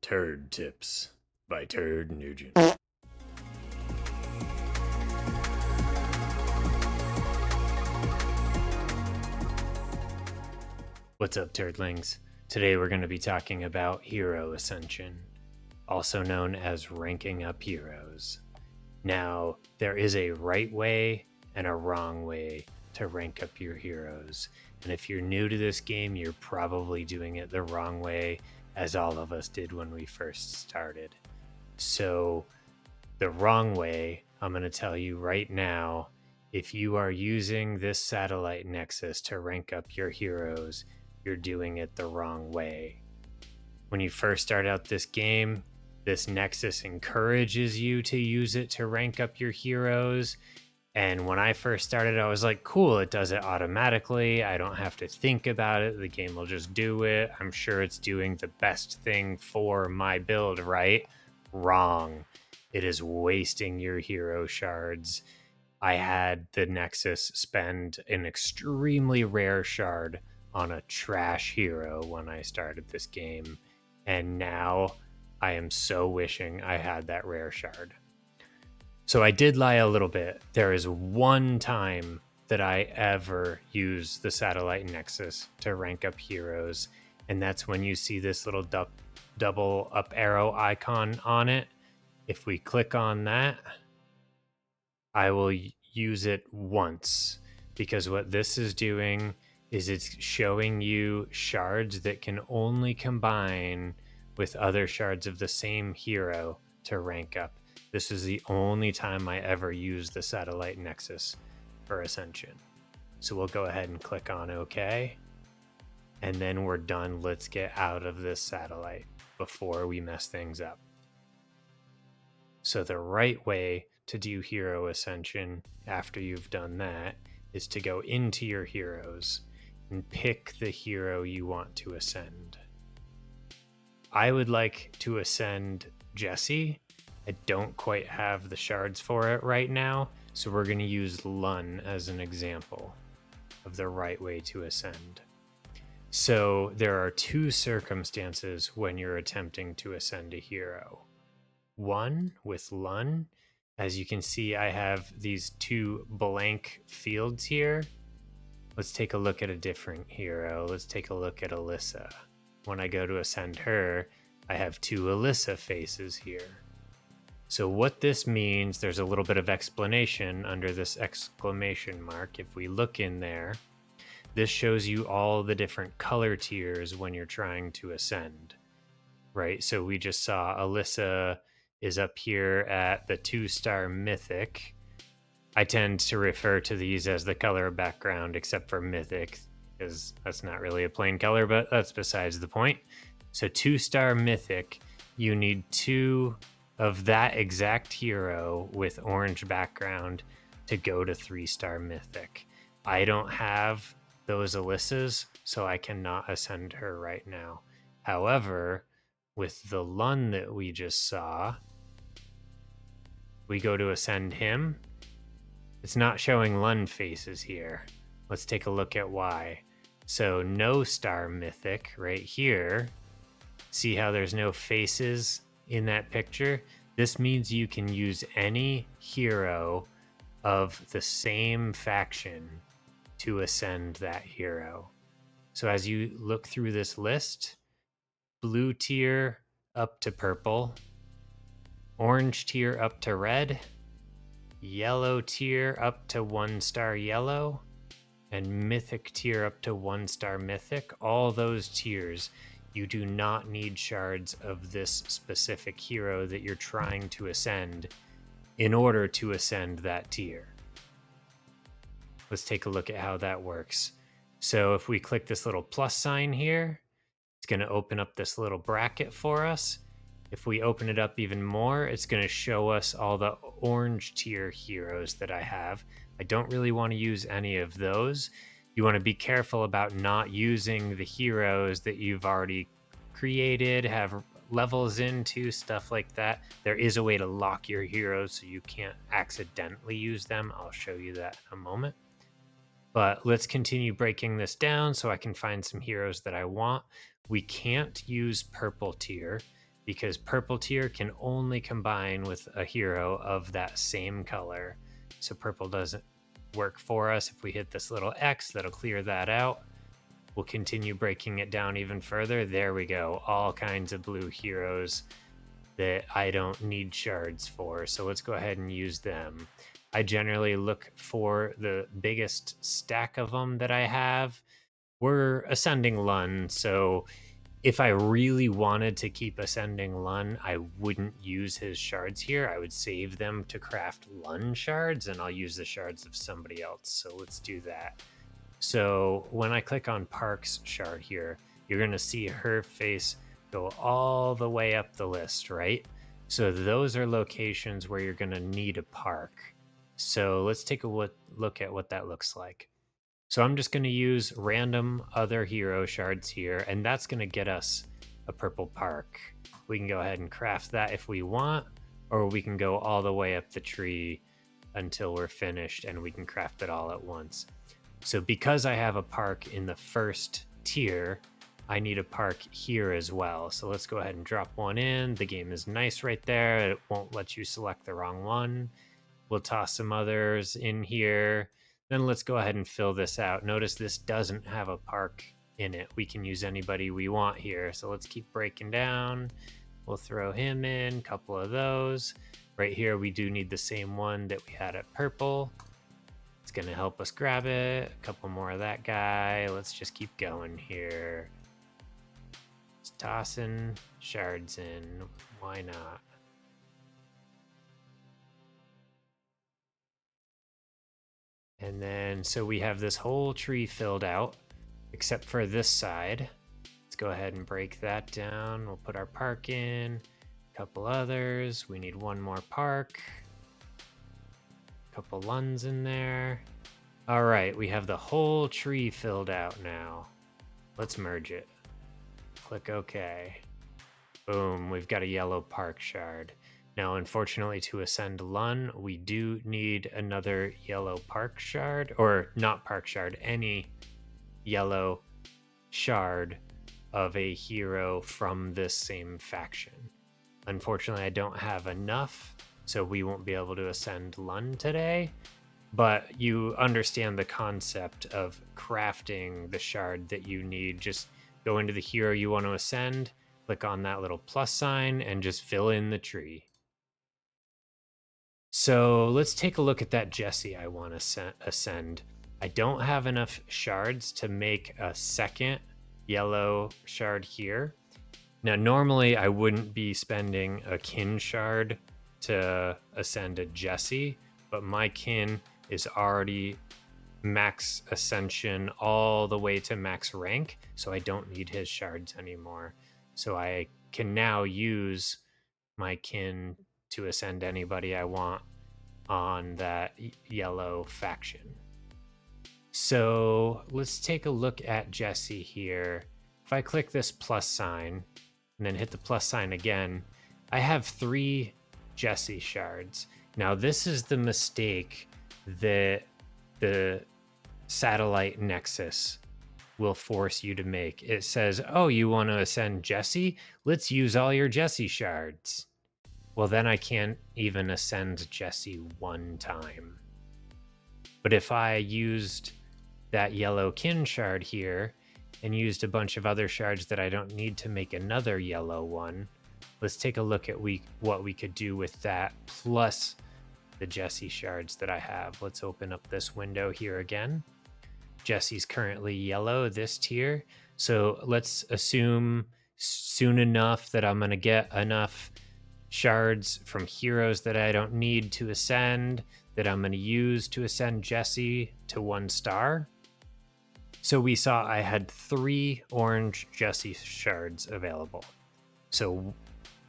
Turd Tips by Turd Nugent. What's up, Turdlings? Today we're going to be talking about Hero Ascension, also known as ranking up heroes. Now, there is a right way and a wrong way to rank up your heroes. And if you're new to this game, you're probably doing it the wrong way, as all of us did when we first started. So, the wrong way, I'm going to tell you right now, if you are using this Satellite Nexus to rank up your heroes, you're doing it the wrong way. When you first start out this game, this Nexus encourages you to use it to rank up your heroes. And when I first started, I was like, cool, it does it automatically. I don't have to think about it. The game will just do it. I'm sure it's doing the best thing for my build, right? Wrong. It is wasting your hero shards. I had the Nexus spend an extremely rare shard on a trash hero when I started this game. And now I am so wishing I had that rare shard. So I did lie a little bit. There is one time that I ever use the Satellite Nexus to rank up heroes, and that's when you see this little double up arrow icon on it. If we click on that, I will use it once, because what this is doing is it's showing you shards that can only combine with other shards of the same hero to rank up. This is the only time I ever use the Satellite Nexus for Ascension. So we'll go ahead and click on OK. And then we're done. Let's get out of this satellite before we mess things up. So the right way to do Hero Ascension after you've done that is to go into your heroes and pick the hero you want to ascend. I would like to ascend Jesse. I don't quite have the shards for it right now, so we're going to use Lun as an example of the right way to ascend. So there are two circumstances when you're attempting to ascend a hero. One, with Lun, as you can see, I have these two blank fields here. Let's take a look at a different hero. Let's take a look at Alyssa. When I go to ascend her, I have two Alyssa faces here. So what this means, there's a little bit of explanation under this exclamation mark. If we look in there, this shows you all the different color tiers when you're trying to ascend, right? So we just saw Alyssa is up here at the 2-star mythic. I tend to refer to these as the color background, except for mythic, because that's not really a plain color, but that's besides the point. So 2-star mythic, you need two of that exact hero with orange background to go to 3-star mythic. I don't have those Alyssas, so I cannot ascend her right now. However, with the Lun that we just saw, we go to ascend him. It's not showing Lun faces here. Let's take a look at why. So no star mythic right here. See how there's no faces in that picture? This means you can use any hero of the same faction to ascend that hero. So as you look through this list, blue tier up to purple, orange tier up to red, yellow tier up to 1-star yellow, and mythic tier up to 1-star mythic. All those tiers, you do not need shards of this specific hero that you're trying to ascend in order to ascend that tier. Let's take a look at how that works. So if we click this little plus sign here, it's going to open up this little bracket for us. If we open it up even more, it's going to show us all the orange tier heroes that I have. I don't really want to use any of those. You want to be careful about not using the heroes that you've already created, have levels into, stuff like that. There is a way to lock your heroes so you can't accidentally use them. I'll show you that in a moment. But let's continue breaking this down so I can find some heroes that I want. We can't use purple tier because purple tier can only combine with a hero of that same color. So purple doesn't work for us. If we hit this little X, that'll clear that out. We'll continue breaking it down even further. There we go. All kinds of blue heroes that I don't need shards for. So let's go ahead and use them. I generally look for the biggest stack of them that I have. We're Ascending Lun, so if I really wanted to keep Ascending Lun, I wouldn't use his shards here. I would save them to craft Lun shards, and I'll use the shards of somebody else. So let's do that. So when I click on Park's shard here, you're going to see her face go all the way up the list, right? So those are locations where you're going to need a park. So let's take a look at what that looks like. So I'm just going to use random other hero shards here, and that's going to get us a purple park. We can go ahead and craft that if we want, or we can go all the way up the tree until we're finished and we can craft it all at once. So because I have a park in the first tier, I need a park here as well. So let's go ahead and drop one in. The game is nice right there. It won't let you select the wrong one. We'll toss some others in here. Then let's go ahead and fill this out. Notice this doesn't have a park in it. We can use anybody we want here. So let's keep breaking down. We'll throw him in, a couple of those. Right here, we do need the same one that we had at purple. It's going to help us grab it. A couple more of that guy. Let's just keep going here. Just tossing shards in. Why not? And then, so we have this whole tree filled out, except for this side. Let's go ahead and break that down. We'll put our park in, a couple others. We need one more park. A couple Luns in there. All right, we have the whole tree filled out now. Let's merge it. Click OK. Boom, we've got a yellow park shard. Now, unfortunately, to ascend Lun, we do need another yellow park shard, or not park shard, any yellow shard of a hero from this same faction. Unfortunately, I don't have enough, so we won't be able to ascend Lun today, but you understand the concept of crafting the shard that you need. Just go into the hero you want to ascend, click on that little plus sign, and just fill in the tree. So let's take a look at that Jesse I want to ascend. I don't have enough shards to make a second yellow shard here. Now, normally I wouldn't be spending a kin shard to ascend a Jesse, but my kin is already max ascension all the way to max rank, so I don't need his shards anymore. So I can now use my kin to ascend anybody I want on that yellow faction. So let's take a look at Jesse here. If I click this plus sign and then hit the plus sign again, I have 3 Jesse shards. Now this is the mistake that the Satellite Nexus will force you to make. It says, oh, you want to ascend Jesse? Let's use all your Jesse shards. Well, then I can't even ascend Jesse one time. But if I used that yellow kin shard here and used a bunch of other shards that I don't need to make another yellow one, let's take a look at what we could do with that plus the Jesse shards that I have. Let's open up this window here again. Jesse's currently yellow this tier. So let's assume soon enough that I'm going to get enough shards from heroes that I don't need to ascend, that I'm going to use to ascend Jesse to 1 star. So we saw I had 3 orange Jesse shards available. So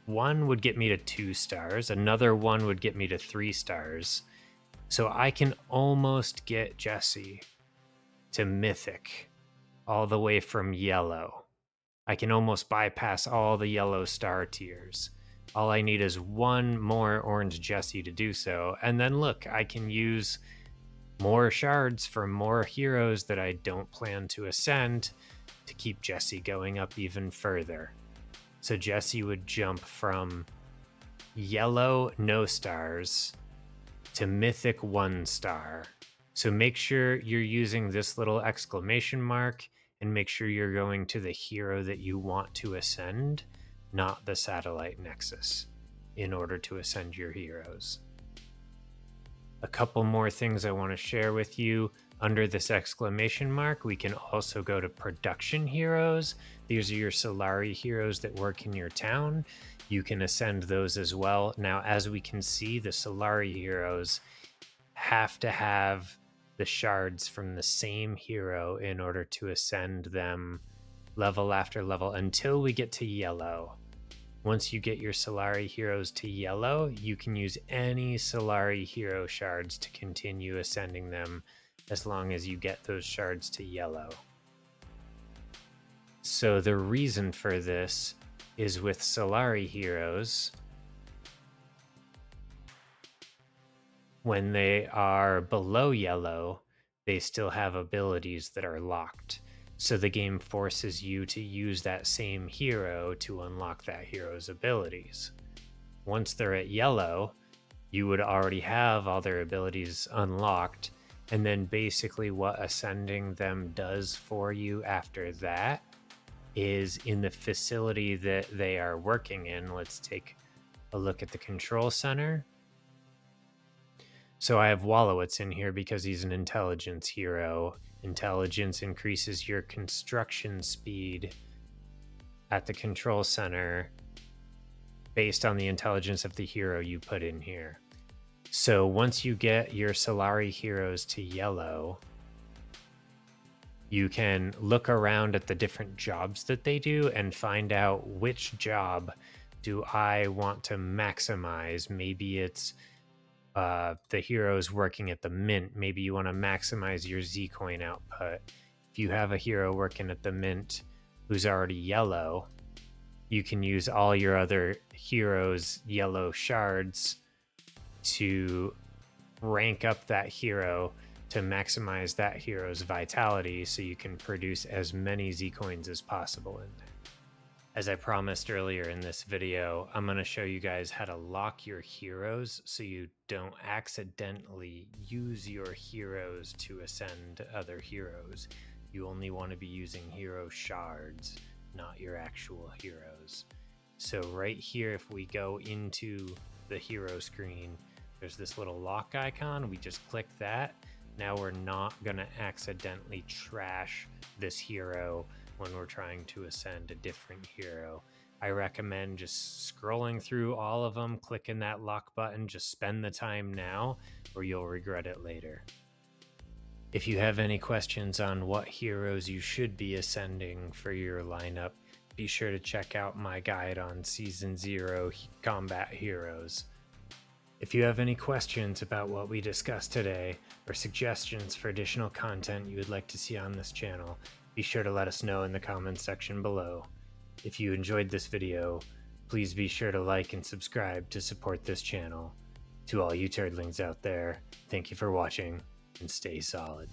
one would get me to 2 stars, another one would get me to 3 stars. So I can almost get Jesse to mythic all the way from yellow. I can almost bypass all the yellow star tiers. All I need is 1 more orange Jesse to do so. And then look, I can use more shards from more heroes that I don't plan to ascend to keep Jesse going up even further. suggest you would jump from yellow no stars to mythic 1 star. So make sure you're using this little exclamation mark and make sure you're going to the hero that you want to ascend, not the Satellite Nexus, in order to ascend your heroes. A couple more things I want to share with you. Under this exclamation mark, we can also go to production heroes. These are your Solari heroes that work in your town. You can ascend those as well. Now, as we can see, the Solari heroes have to have the shards from the same hero in order to ascend them level after level until we get to yellow. Once you get your Solari heroes to yellow, you can use any Solari hero shards to continue ascending them as long as you get those shards to yellow. So the reason for this is with Solari heroes, when they are below yellow, they still have abilities that are locked. So the game forces you to use that same hero to unlock that hero's abilities. Once they're at yellow, you would already have all their abilities unlocked. And then basically what ascending them does for you after that is in the facility that they are working in. Let's take a look at the control center. So I have Wallowitz in here because he's an intelligence hero. Intelligence increases your construction speed at the control center based on the intelligence of the hero you put in here. So once you get your Solari heroes to yellow, you can look around at the different jobs that they do and find out which job do I want to maximize. Maybe it's the heroes working at the mint. Maybe you want to maximize your Z-coin output. If you have a hero working at the mint who's already yellow, you can use all your other heroes' yellow shards to rank up that hero to maximize that hero's vitality so you can produce as many Z-coins as possible in there. As I promised earlier in this video, I'm going to show you guys how to lock your heroes so you don't accidentally use your heroes to ascend other heroes. You only want to be using hero shards, not your actual heroes. So right here, if we go into the hero screen, there's this little lock icon. We just click that. Now we're not going to accidentally trash this hero when we're trying to ascend a different hero. I recommend just scrolling through all of them, clicking that lock button, just spend the time now or you'll regret it later. If you have any questions on what heroes you should be ascending for your lineup, be sure to check out my guide on Season 0 Combat Heroes. If you have any questions about what we discussed today or suggestions for additional content you would like to see on this channel, be sure to let us know in the comments section below. If you enjoyed this video, please be sure to like and subscribe to support this channel. To all you turdlings out there, thank you for watching and stay solid.